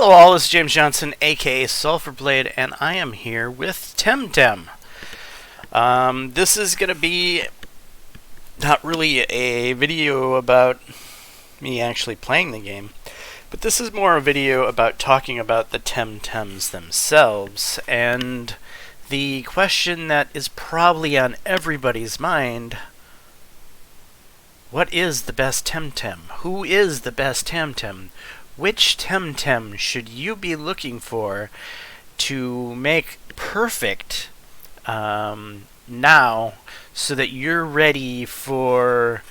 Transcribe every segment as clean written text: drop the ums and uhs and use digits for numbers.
Hello all, this is James Johnson, aka Sulfurblade, and I am here with Temtem. This is going to be not really a video about me actually playing the game, but this is more a video about talking about the Temtems themselves, and the question that is probably on everybody's mind: what is the best Temtem? Who is the best Temtem? Which Temtem should you be looking for to make perfect now, so that you're ready for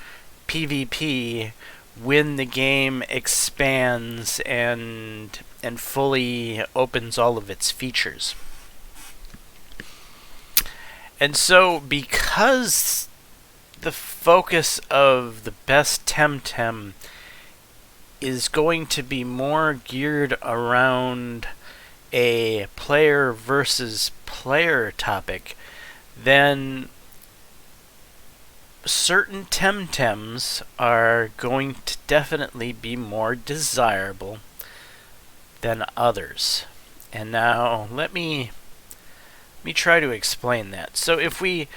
PvP when the game expands and fully opens all of its features? And so, because the focus of the best Temtem is going to be more geared around a player versus player topic, then certain Temtems are going to definitely be more desirable than others. And now let me try to explain that. So if we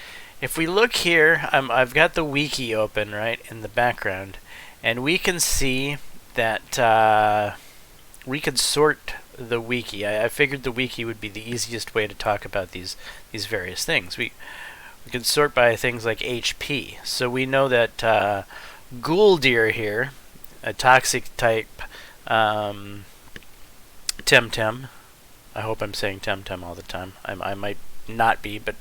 look here, I've got the wiki open right in the background, and we can see that we could sort the wiki. I figured the wiki would be the easiest way to talk about these various things. We could sort by things like HP. So we know that Ghouldeer here, a toxic type Temtem. I hope I'm saying Temtem all the time. I might not be, but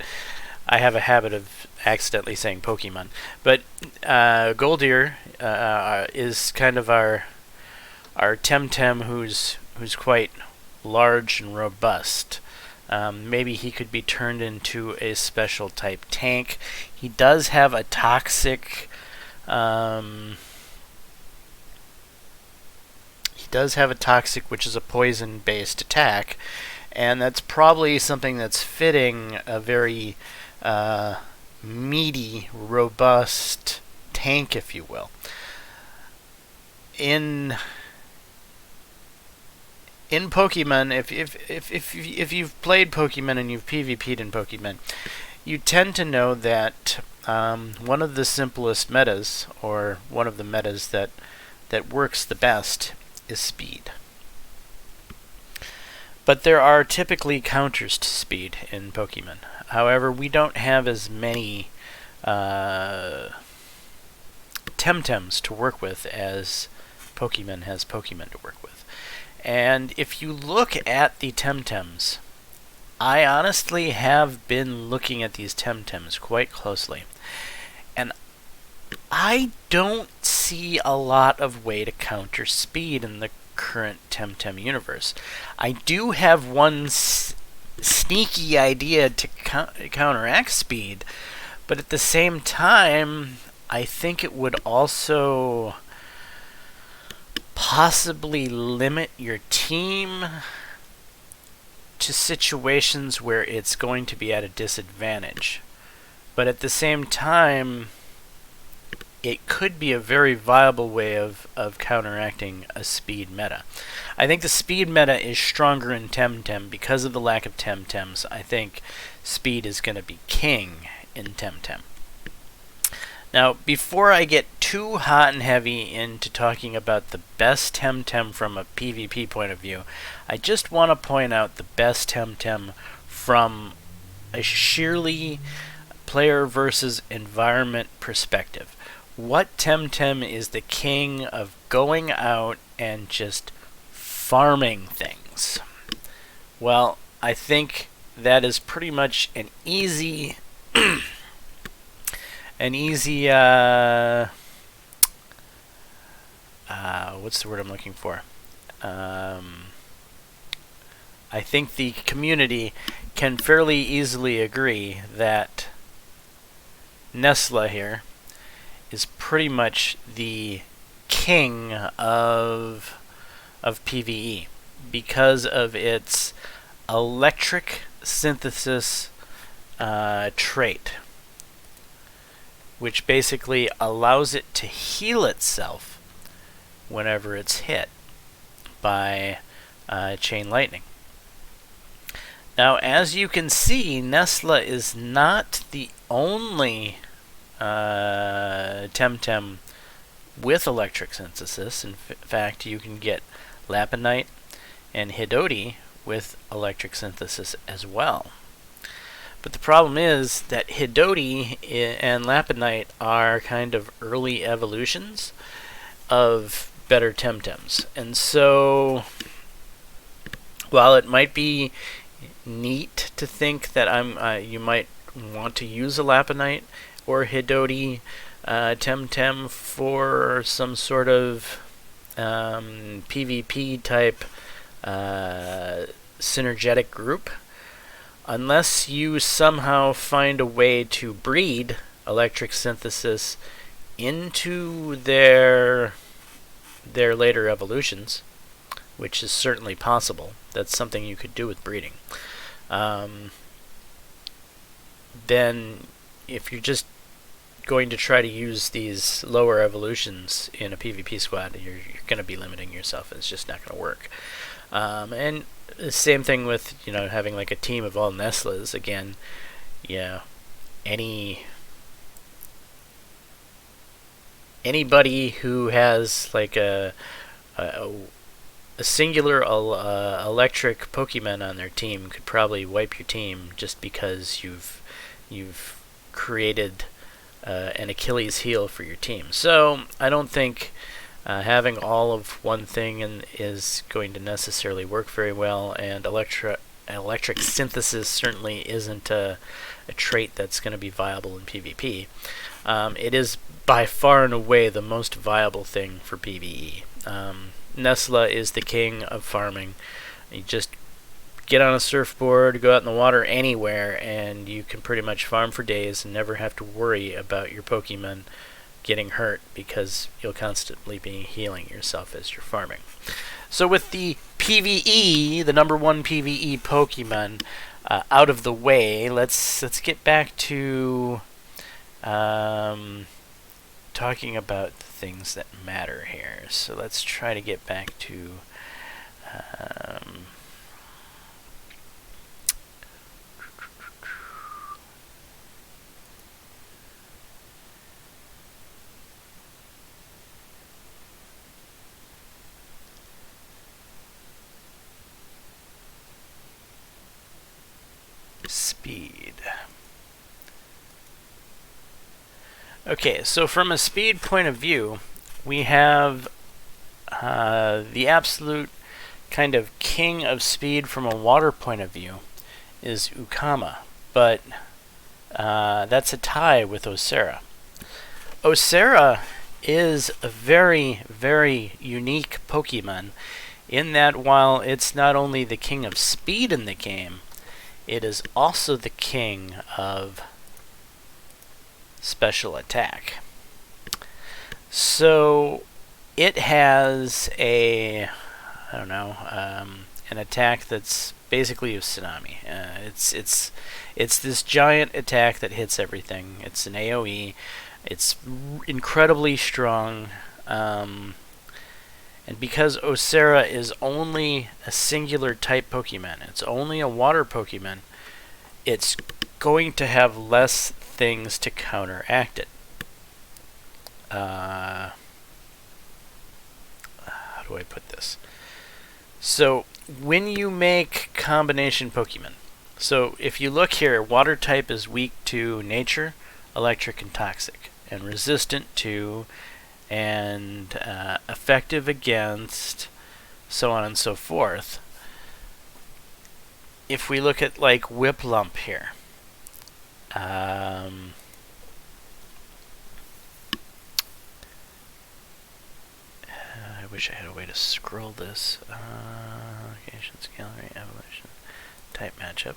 I have a habit of accidentally saying Pokemon. But Ghouldeer is kind of our Temtem who's quite large and robust. Maybe he could be turned into a special type tank. He does have a toxic which is a poison based attack, and that's probably something that's fitting a very meaty, robust tank, if you will. In Pokemon, if you've played Pokemon and you've PvP'd in Pokemon, you tend to know that one of the simplest metas, or one of the metas that works the best, is speed. But there are typically counters to speed in Pokemon. However, we don't have as many Temtems to work with as Pokemon has Pokemon to work with. And if you look at the Temtems, I honestly have been looking at these Temtems quite closely, and I don't see a lot of way to counter speed in the current Temtem universe. I do have one sneaky idea to counteract speed, but at the same time, I think it would also possibly limit your team to situations where it's going to be at a disadvantage. But at the same time, it could be a very viable way of counteracting a speed meta. I think the speed meta is stronger in Temtem because of the lack of Temtems. I think speed is going to be king in Temtem. Now, before I get too hot and heavy into talking about the best Temtem from a PvP point of view, I just want to point out the best Temtem from a sheerly player versus environment perspective. What Temtem is the king of going out and just farming things? Well, I think that is pretty much an easy what's the word I'm looking for? I think the community can fairly easily agree that Nesla here is pretty much the king of PvE because of its electric synthesis trait, which basically allows it to heal itself whenever it's hit by chain lightning. Now, as you can see, Nestle is not the only Temtem with electric synthesis. In fact, you can get Lapinite and Hidoti with electric synthesis as well. But the problem is that Hidoti and Lapinite are kind of early evolutions of better Temtems. And so, while it might be neat to think that you might want to use a Lapinite or Hidoti Temtem for some sort of PvP type synergetic group, unless you somehow find a way to breed electric synthesis into their later evolutions, which is certainly possible. That's something you could do with breeding. Then if you're just going to try to use these lower evolutions in a PvP squad, you're going to be limiting yourself. It's just not going to work. And the same thing with having like a team of all Nestles. Again, anybody who has like a singular electric Pokemon on their team could probably wipe your team just because you've created an Achilles heel for your team. So I don't think having all of one thing is going to necessarily work very well, and electric synthesis certainly isn't a trait that's going to be viable in PvP. It is by far and away the most viable thing for PvE. Nestle is the king of farming. You just get on a surfboard, go out in the water anywhere, and you can pretty much farm for days and never have to worry about your Pokemon getting hurt, because you'll constantly be healing yourself as you're farming. So with the PvE, the number one PvE Pokemon out of the way, let's get back to talking about the things that matter here. So let's try to get back to speed. Okay, so from a speed point of view, we have the absolute kind of king of speed from a water point of view is Ukama, but that's a tie with Osera. Osera is a very, very unique Pokemon in that while it's not only the king of speed in the game, it is also the king of special attack. So it has an attack that's basically a tsunami. It's this giant attack that hits everything. It's an AoE. It's incredibly strong. And because Osera is only a singular type Pokemon, it's only a water Pokemon, it's going to have less things to counteract it. How do I put this? So when you make combination Pokemon, so if you look here, water type is weak to nature, electric, and toxic, and resistant to, and effective against, so on and so forth. If we look at like Whiplump here, I wish I had a way to scroll this. Locations, gallery, evolution, type matchup.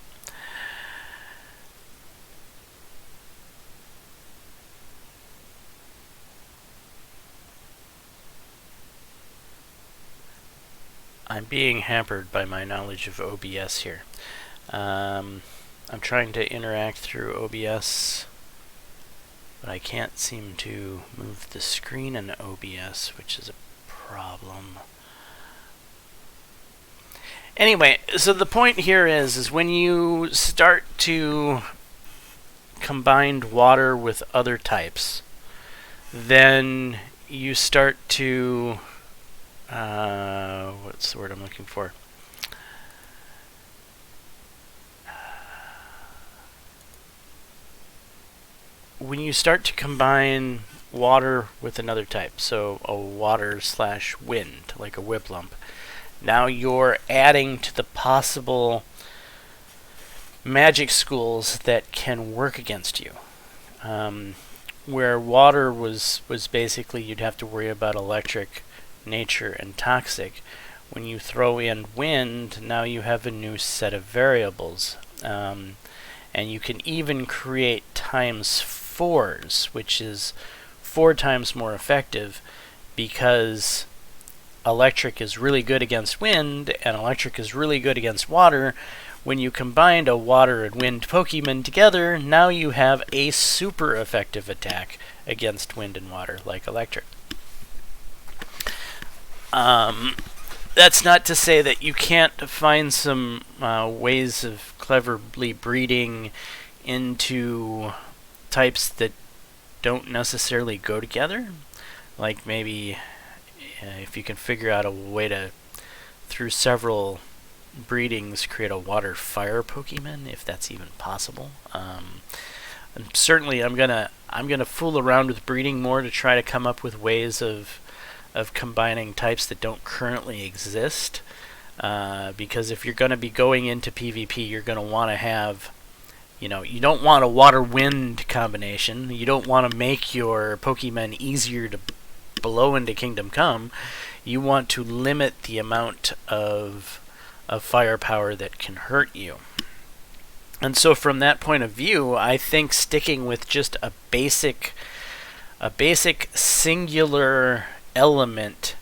I'm being hampered by my knowledge of OBS here. I'm trying to interact through OBS, but I can't seem to move the screen in OBS, which is a problem. Anyway, so the point here is when you start to combine water with other types, then you start to what's the word I'm looking for? When you start to combine water with another type, so a water/wind, like a whiplump, now you're adding to the possible magic schools that can work against you. Where water was basically you'd have to worry about electric, nature, and toxic. When you throw in wind, now you have a new set of variables. And you can even create ×4s, which is 4 times more effective, because electric is really good against wind, and electric is really good against water. When you combine a water and wind Pokemon together, now you have a super effective attack against wind and water, like electric. That's not to say that you can't find some ways of cleverly breeding into types that don't necessarily go together. Like maybe if you can figure out a way to, through several breedings, create a water-fire Pokemon, if that's even possible. And certainly I'm gonna fool around with breeding more to try to come up with ways of combining types that don't currently exist. Because if you're going to be going into PvP, you're going to want to have, you don't want a water-wind combination. You don't want to make your Pokemon easier to blow into Kingdom Come. You want to limit the amount of firepower that can hurt you. And so from that point of view, I think sticking with just a basic singular element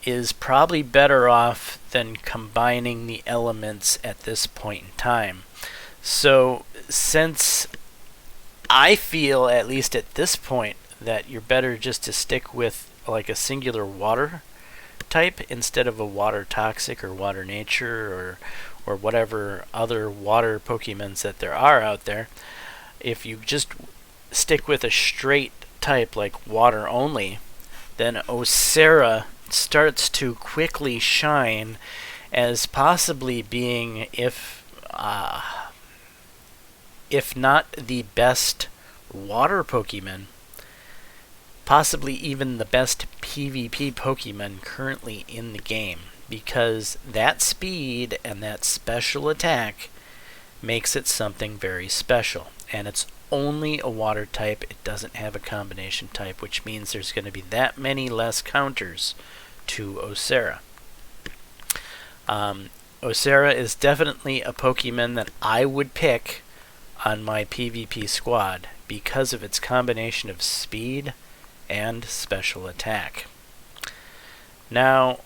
is probably better off than combining the elements at this point in time. So since I feel, at least at this point, that you're better just to stick with like a singular water type instead of a water toxic or water nature or whatever other water Pokemons that there are out there. If you just stick with a straight type like water only, then Osera starts to quickly shine as possibly being, if not the best water Pokemon, possibly even the best PvP Pokemon currently in the game, because that speed and that special attack makes it something very special. And it's only a water type. It doesn't have a combination type, which means there's going to be that many less counters to Osera. Osera is definitely a Pokemon that I would pick on my PvP squad because of its combination of speed and special attack. Now,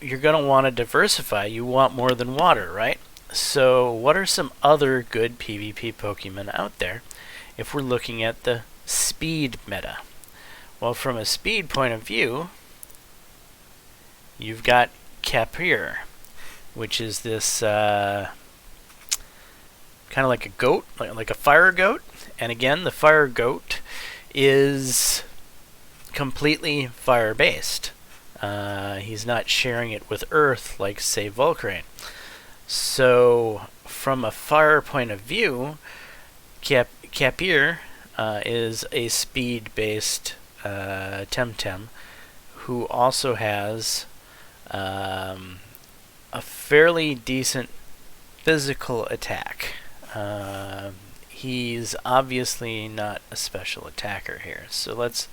you're going to want to diversify. You want more than water, right? So what are some other good PvP Pokemon out there if we're looking at the speed meta? Well, from a speed point of view, you've got Capir, which is this kind of like a goat, like a fire goat. And again, the fire goat is completely fire-based. He's not sharing it with Earth like, say, Volcrane. So, from a fire point of view, Capir is a speed-based Temtem who also has a fairly decent physical attack. He's obviously not a special attacker here. So let's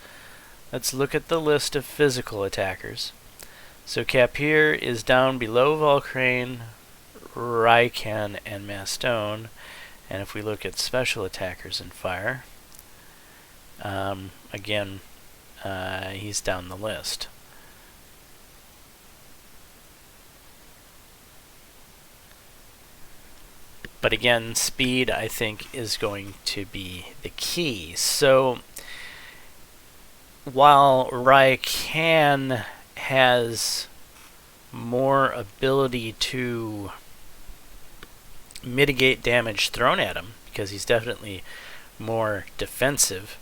look at the list of physical attackers. So Capir is down below Volcrane, Raikan, and Mastone. And if we look at special attackers in fire, again, he's down the list. But again, speed, I think, is going to be the key. So while Raikan has more ability to mitigate damage thrown at him, because he's definitely more defensive.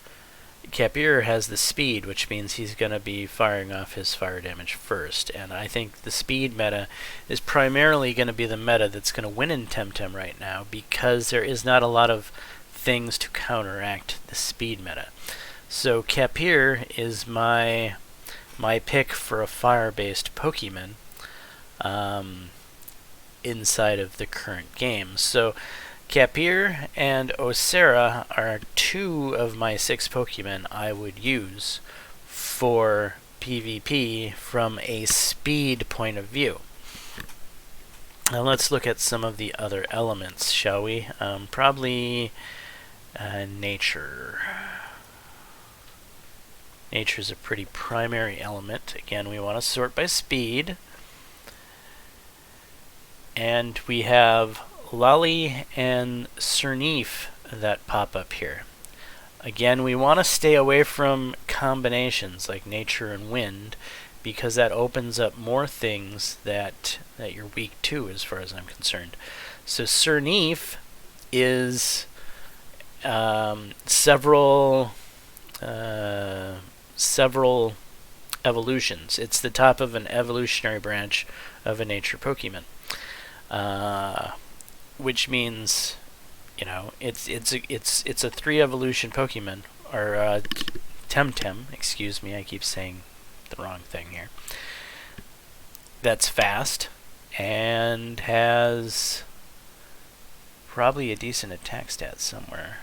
Capir has the speed, which means he's going to be firing off his fire damage first, and I think the speed meta is primarily going to be the meta that's going to win in Temtem right now, because there is not a lot of things to counteract the speed meta. So Capir is my pick for a fire-based Pokemon inside of the current game. So Capir and Osera are 2 of my 6 Pokemon I would use for PvP from a speed point of view. Now let's look at some of the other elements, shall we? Probably nature. Nature is a pretty primary element. Again, we want to sort by speed. And we have Lolly and Cerneef that pop up here. Again, we want to stay away from combinations like nature and wind, because that opens up more things that you're weak to, as far as I'm concerned. So Cerneef is several evolutions. It's the top of an evolutionary branch of a nature Pokemon. Which means, you know, it's a 3 evolution Pokemon, or Temtem, excuse me, I keep saying the wrong thing here. That's fast and has probably a decent attack stat somewhere.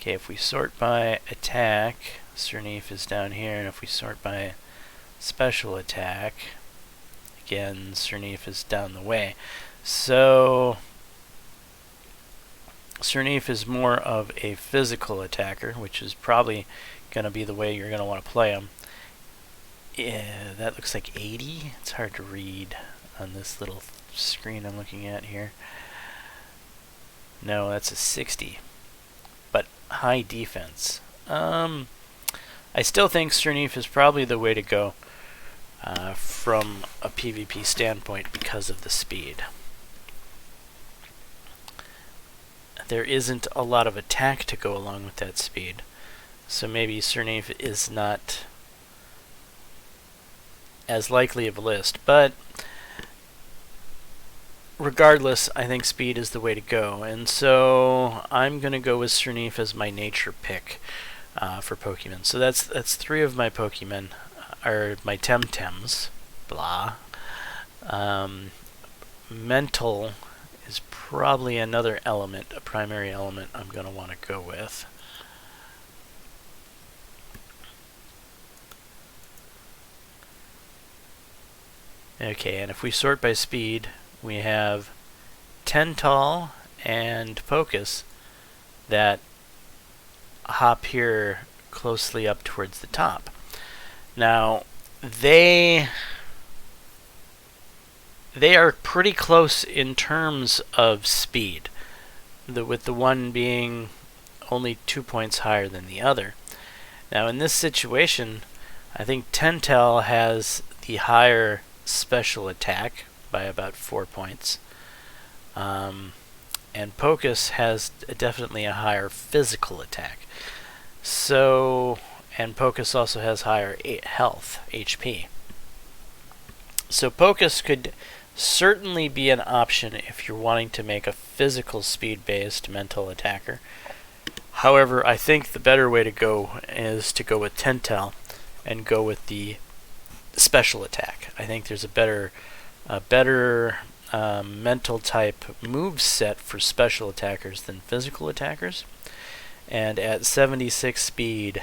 Okay, if we sort by attack, Cerneef is down here, and if we sort by special attack, again, Cerneef is down the way. So Cerneef is more of a physical attacker, which is probably going to be the way you're going to want to play him. Yeah, that looks like 80. It's hard to read on this little screen I'm looking at here. No, that's a 60. But high defense. I still think Cerneef is probably the way to go from a PvP standpoint because of the speed. There isn't a lot of attack to go along with that speed, so maybe Cerneef is not as likely of a list, but regardless, I think speed is the way to go, and so I'm going to go with Cerneef as my nature pick for Pokemon. So that's 3 of my Pokemon, or my Temtems, blah. Mental is probably another element, a primary element I'm going to want to go with. Okay, and if we sort by speed, we have Tental and Pocus that hop here closely up towards the top. Now, they are pretty close in terms of speed, with the one being only 2 points higher than the other. Now, in this situation, I think Tental has the higher special attack by about 4 points, and Pocus has definitely a higher physical attack. So, and Pocus also has higher health, HP. So Pocus could certainly be an option if you're wanting to make a physical speed-based mental attacker. However, I think the better way to go is to go with Tental and go with the special attack. I think there's a better mental type move set for special attackers than physical attackers. And at 76 speed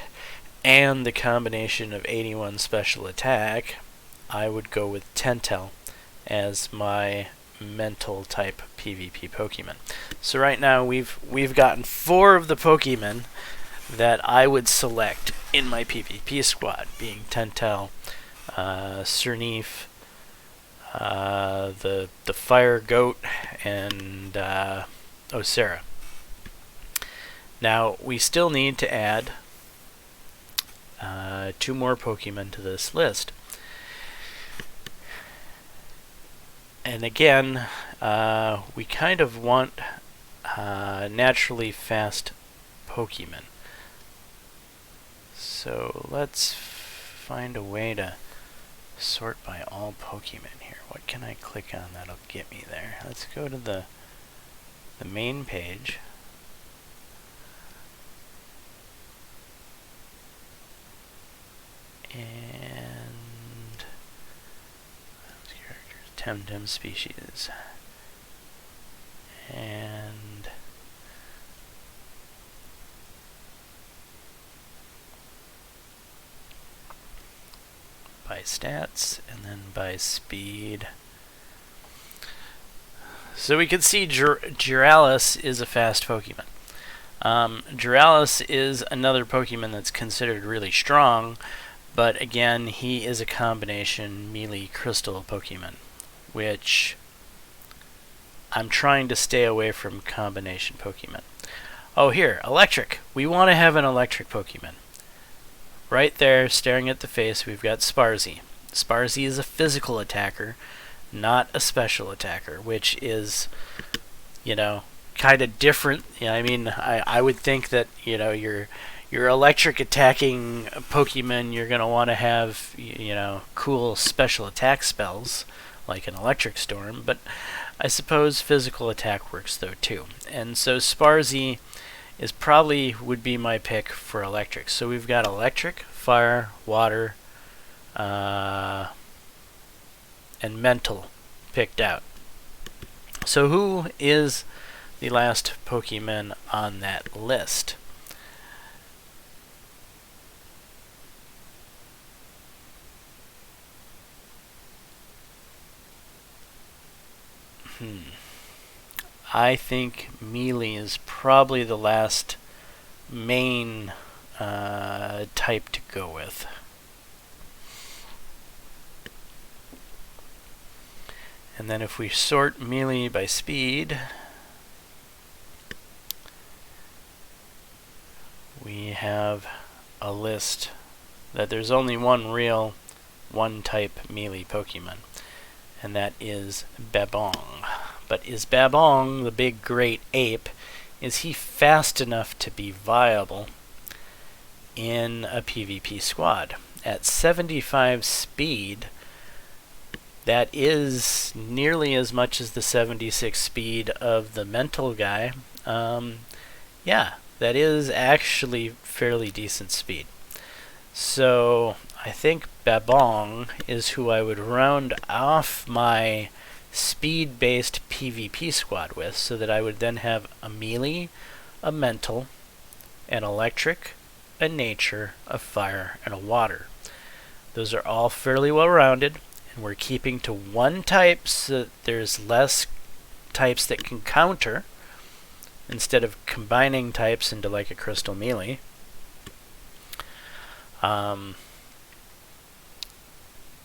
and the combination of 81 special attack, I would go with Tental as my mental type PvP Pokemon. So right now we've gotten 4 of the Pokemon that I would select in my PvP squad, being Tental, Cerneef, the Fire Goat, and Osera. Now we still need to add 2 more Pokemon to this list. And again, we kind of want naturally fast Pokemon. So let's find a way to sort by all Pokemon here. What can I click on that'll get me there? Let's go to the main page. And characters, Temtem species. And by stats, and then by speed. So we can see Jaames is a fast Pokemon. Jaames is another Pokemon that's considered really strong, but again, he is a combination melee crystal Pokemon, which I'm trying to stay away from combination Pokemon. Oh, here, electric. We want to have an electric Pokemon. Right there, staring at the face, we've got Sparzy. Sparzy is a physical attacker, not a special attacker, which is, you know, kind of different. I mean, I would think that, you know, your electric attacking Pokemon, you're going to want to have, you know, cool special attack spells, like an electric storm, but I suppose physical attack works though too. And so Sparzy is probably would be my pick for electric. So we've got electric, fire, water, and mental picked out. So who is the last Pokemon on that list? I think melee is probably the last main type to go with. And then if we sort melee by speed, we have a list that there's only one real one-type melee Pokemon, and that is Babong. But is Babong, the big great ape, is he fast enough to be viable in a PvP squad? At 75 speed, that is nearly as much as the 76 speed of the mental guy. Yeah, that is actually fairly decent speed. So I think Babong is who I would round off my speed-based PvP squad with, so that I would then have a melee, a mental, an electric, a nature, a fire, and a water. Those are all fairly well-rounded, and we're keeping to one type so that there's less types that can counter, instead of combining types into like a crystal melee.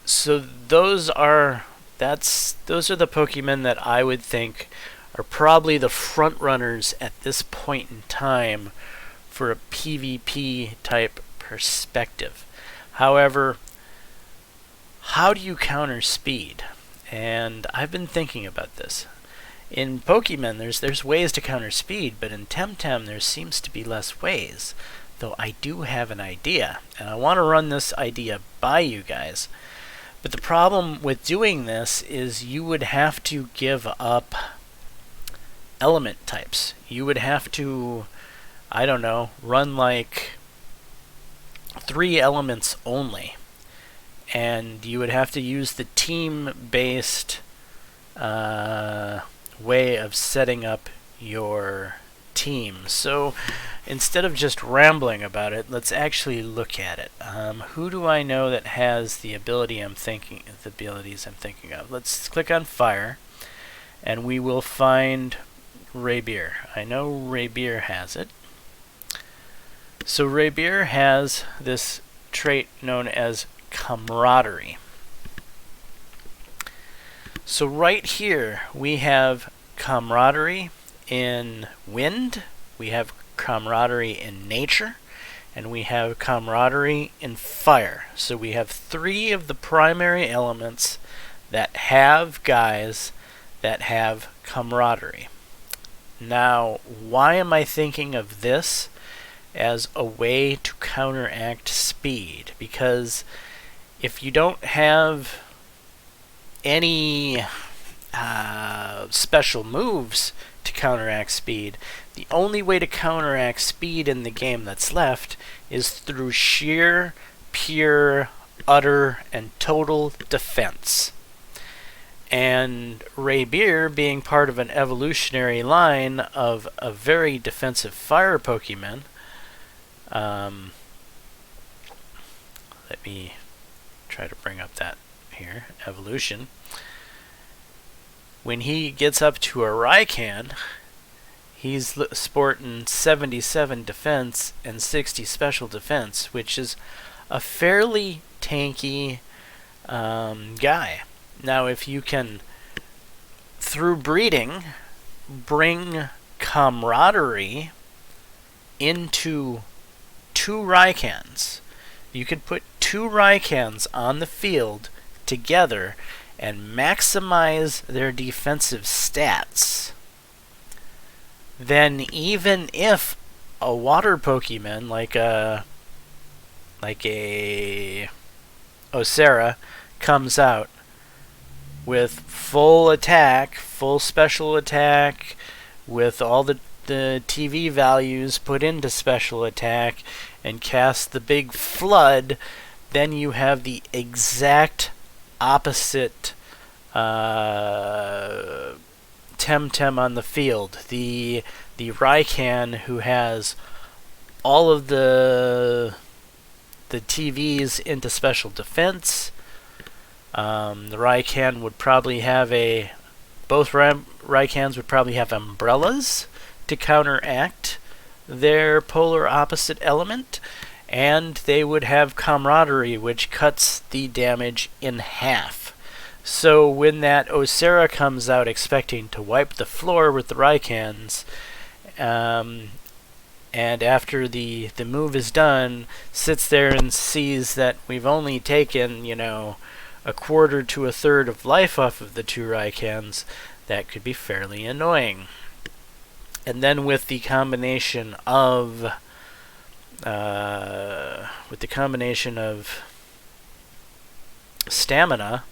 So those are the Pokemon that I would think are probably the front runners at this point in time for a PvP type perspective. However, how do you counter speed? And I've been thinking about this. In Pokemon, there's ways to counter speed, but in Temtem there seems to be less ways. Though I do have an idea, and I want to run this idea by you guys. But the problem with doing this is you would have to give up element types. You would have to, I don't know, run like 3 elements only. And you would have to use the team-based way of setting up your team. So instead of just rambling about it, let's actually look at it. Who do I know that has the abilities I'm thinking of? Let's click on fire, and we will find Rabier. I know Rabier has it. So Rabier has this trait known as camaraderie. So right here we have camaraderie in wind, we have camaraderie in nature, and we have camaraderie and fire. So we have 3 of the primary elements that have guys that have camaraderie. Now, why am I thinking of this as a way to counteract speed? Because if you don't have any special moves to counteract speed, the only way to counteract speed in the game that's left is through sheer, pure, utter, and total defense. And Rabier, being part of an evolutionary line of a very defensive fire Pokemon, let me try to bring up that here, evolution. When he gets up to a Raikan, he's sporting 77 defense and 60 special defense, which is a fairly tanky guy. Now, if you can, through breeding, bring camaraderie into 2 Raikans, you could put 2 Raikans on the field together and maximize their defensive stats. Then even if a water Pokemon like a Osera comes out with full attack, full special attack, with all the TV values put into special attack, and cast the big flood, then you have the exact opposite Temtem on the field. The Raikan who has all of the TVs into special defense. The Raikan would probably have both Raikans would probably have umbrellas to counteract their polar opposite element, and they would have camaraderie, which cuts the damage in half. So when that Osera comes out expecting to wipe the floor with the Raikans, and after the move is done, sits there and sees that we've only taken, a quarter to a third of life off of the 2 Raikans, that could be fairly annoying. And then with the combination of stamina,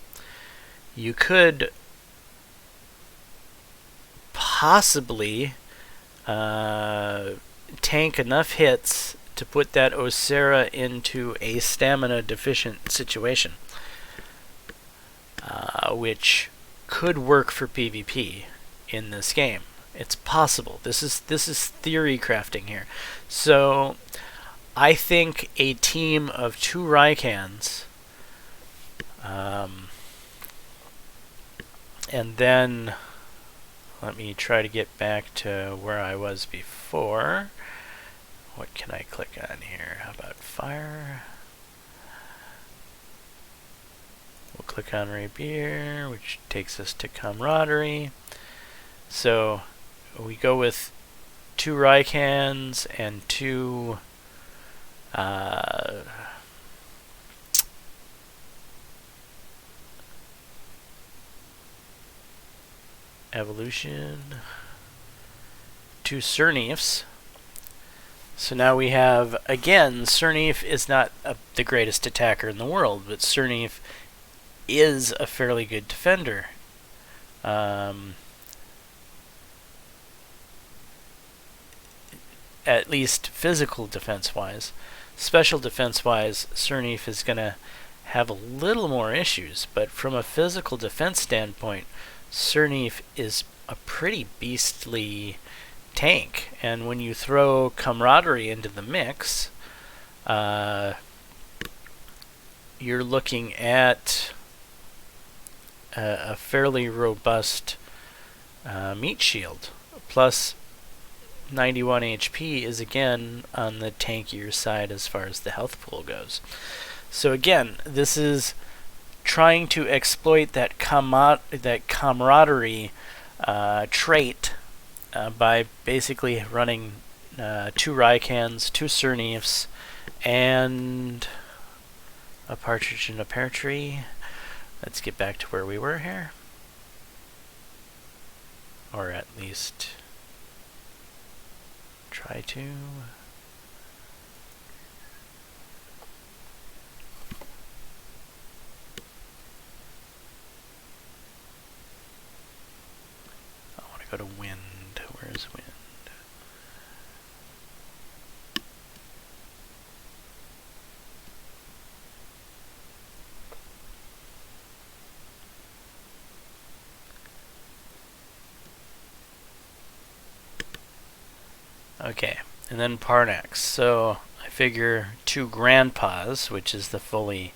you could possibly tank enough hits to put that Osera into a stamina deficient situation, which could work for PvP in this game. It's possible. This is theory crafting here. So I think a team of 2 Raikans, and then let me try to get back to where I was before. What can I click on here? How about fire? We'll click on Rabier, which takes us to camaraderie. So we go with 2 Raikans and 2 evolution, 2 Surneefs. So now we have, again, Surneef is not the greatest attacker in the world, but Surneef is a fairly good defender. At least physical defense-wise. Special defense-wise, Surneef is going to have a little more issues, but from a physical defense standpoint, Surneef is a pretty beastly tank. And when you throw camaraderie into the mix, you're looking at a fairly robust meat shield. Plus, 91 HP is again on the tankier side as far as the health pool goes. So again, this is trying to exploit that camaraderie trait by basically running 2 Rycans, 2 Cerniefs, and a partridge in a pear tree. Let's get back to where we were here. Or at least try to. I want to go to wind. Where's wind? Okay, and then Parnax. So I figure 2 Grandpas, which is the fully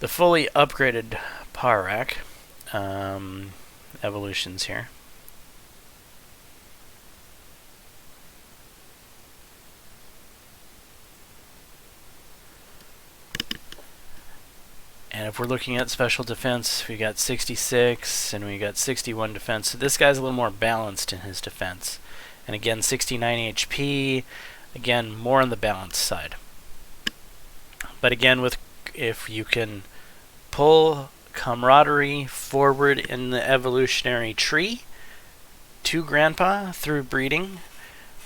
upgraded Parak evolutions here. And if we're looking at special defense, we got 66 and we got 61 defense. So this guy's a little more balanced in his defense. And again, 69 HP, again, more on the balanced side. But again, if you can pull camaraderie forward in the evolutionary tree to Grandpa through breeding,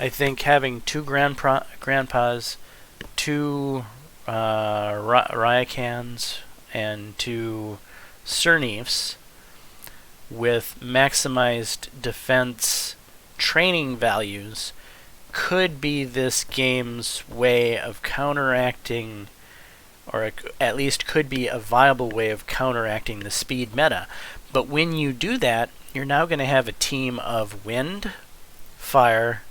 I think having 2 Grandpas, 2 Ryakans, and 2 Cerniefs with maximized defense training values could be this game's way of counteracting, or at least could be a viable way of counteracting the speed meta. But when you do that, you're now going to have a team of wind, fire,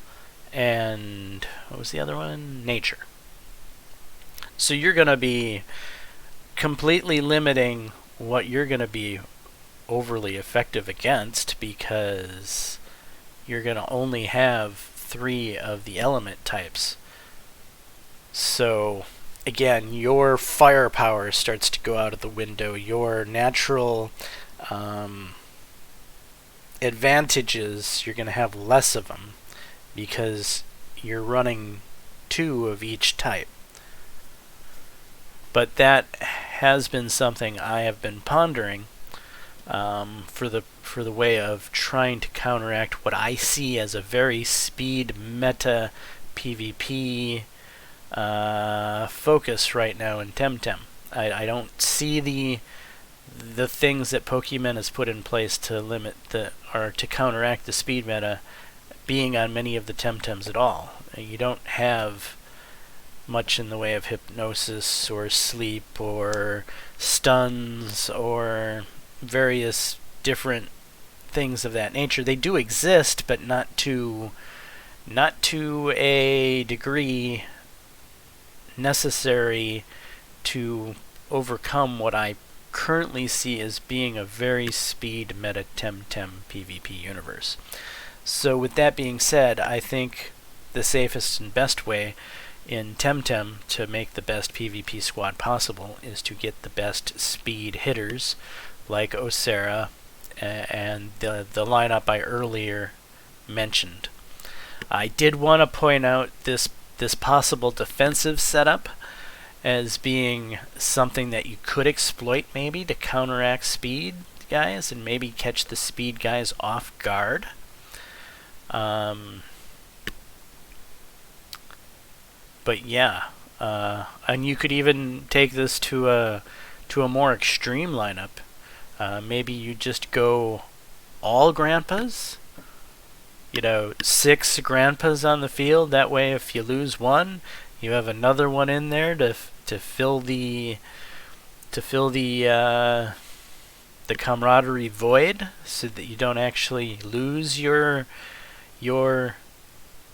and what was the other one? Nature. So you're going to be completely limiting what you're going to be overly effective against, because you're going to only have 3 of the element types. So again, your firepower starts to go out of the window. Your natural advantages, you're going to have less of them because you're running 2 of each type. But that has been something I have been pondering for the way of trying to counteract what I see as a very speed meta PvP focus right now in Temtem. I don't see the things that Pokemon has put in place to limit or to counteract the speed meta being on many of the Temtems at all. You don't have much in the way of hypnosis or sleep or stuns or various different things of that nature. They do exist, but not to a degree necessary to overcome what I currently see as being a very speed meta Temtem PvP universe. So with that being said, I think the safest and best way in Temtem to make the best PvP squad possible is to get the best speed hitters like Osera and the lineup I earlier mentioned. I did want to point out this possible defensive setup as being something that you could exploit maybe to counteract speed guys and maybe catch the speed guys off guard. But yeah, and you could even take this to a more extreme lineup. Maybe you just go all Grandpas. 6 Grandpas on the field. That way, if you lose one, you have another one in there to fill the camaraderie void, so that you don't actually lose your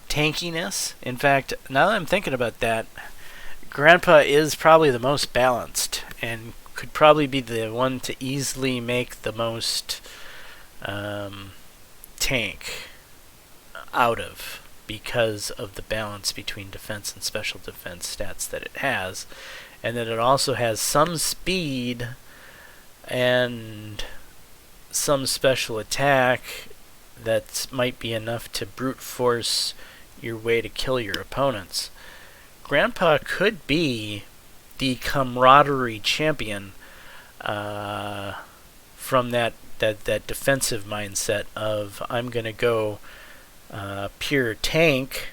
tankiness. In fact, now that I'm thinking about that, Grandpa is probably the most balanced and could probably be the one to easily make the most tank out of, because of the balance between defense and special defense stats that it has, and that it also has some speed and some special attack that might be enough to brute force your way to kill your opponents. Grandpa could be the camaraderie champion from that defensive mindset of I'm going to go pure tank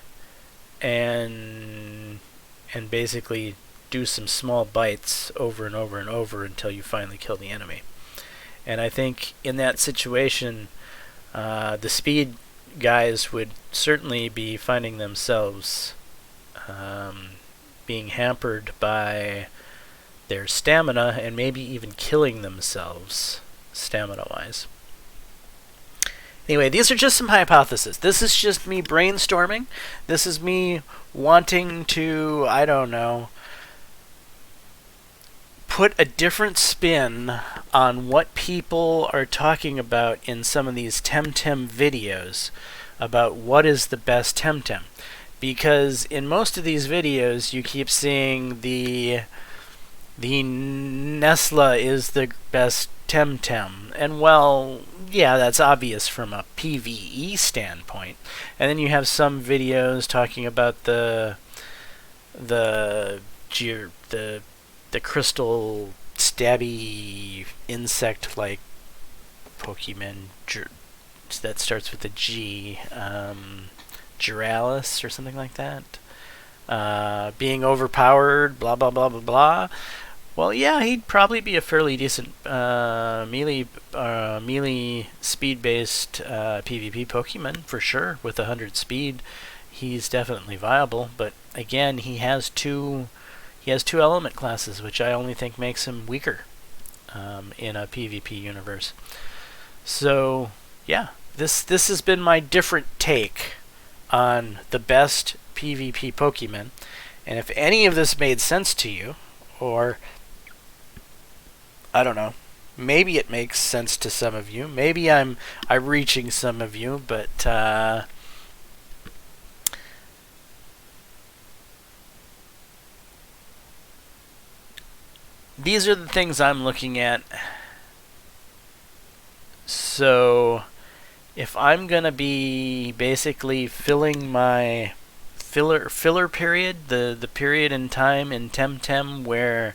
and basically do some small bites over and over and over until you finally kill the enemy. And I think in that situation, the speed guys would certainly be finding themselves being hampered by their stamina and maybe even killing themselves stamina-wise. Anyway, these are just some hypotheses. This is just me brainstorming. This is me wanting to, I don't know, put a different spin on what people are talking about in some of these Temtem videos about what is the best Temtem. Because in most of these videos you keep seeing the Nesla is the best Temtem. And well, yeah, that's obvious from a PvE standpoint. And then you have some videos talking about the crystal stabby insect-like Pokemon that starts with a G, Juralis or something like that, being overpowered, blah blah blah blah blah. Well, yeah, he'd probably be a fairly decent melee speed-based PvP Pokemon for sure. With 100 speed, he's definitely viable. But again, he has two element classes, which I only think makes him weaker in a PvP universe. So yeah, this has been my different take on the best PvP Pokemon. And if any of this made sense to you, or I don't know, maybe it makes sense to some of you. Maybe I'm reaching some of you, but these are the things I'm looking at. So if I'm gonna be basically filling my filler period, the period in time in Temtem where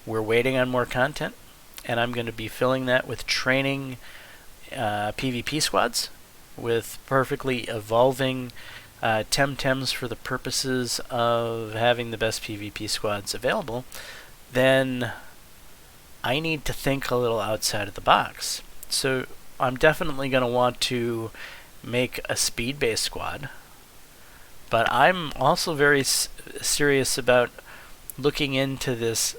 we're waiting on more content, and I'm going to be filling that with training PvP squads with perfectly evolving Temtems for the purposes of having the best PvP squads available, then I need to think a little outside of the box. So I'm definitely going to want to make a speed-based squad, but I'm also very serious about looking into this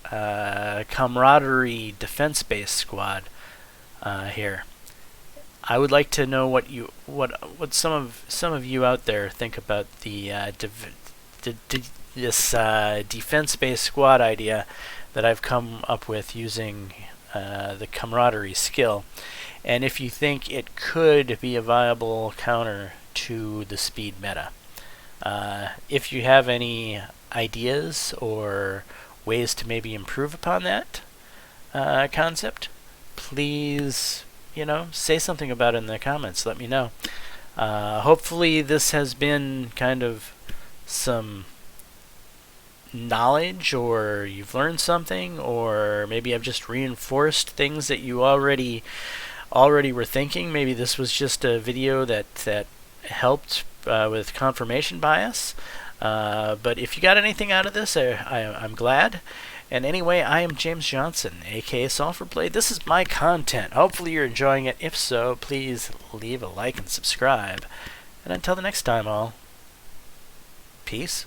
camaraderie defense-based squad here. I would like to know what some of you out there think about the this defense-based squad idea that I've come up with using the camaraderie skill, and if you think it could be a viable counter to the speed meta. If you have any ideas or ways to maybe improve upon that concept, please, say something about it in the comments. Let me know. Hopefully this has been kind of some knowledge, or you've learned something, or maybe I've just reinforced things that you already were thinking. Maybe this was just a video that helped with confirmation bias. But if you got anything out of this, I'm glad. And anyway, I am James Johnson, aka Sulfurblade. This is my content. Hopefully you're enjoying it. If so, please leave a like and subscribe. And until the next time, all, peace.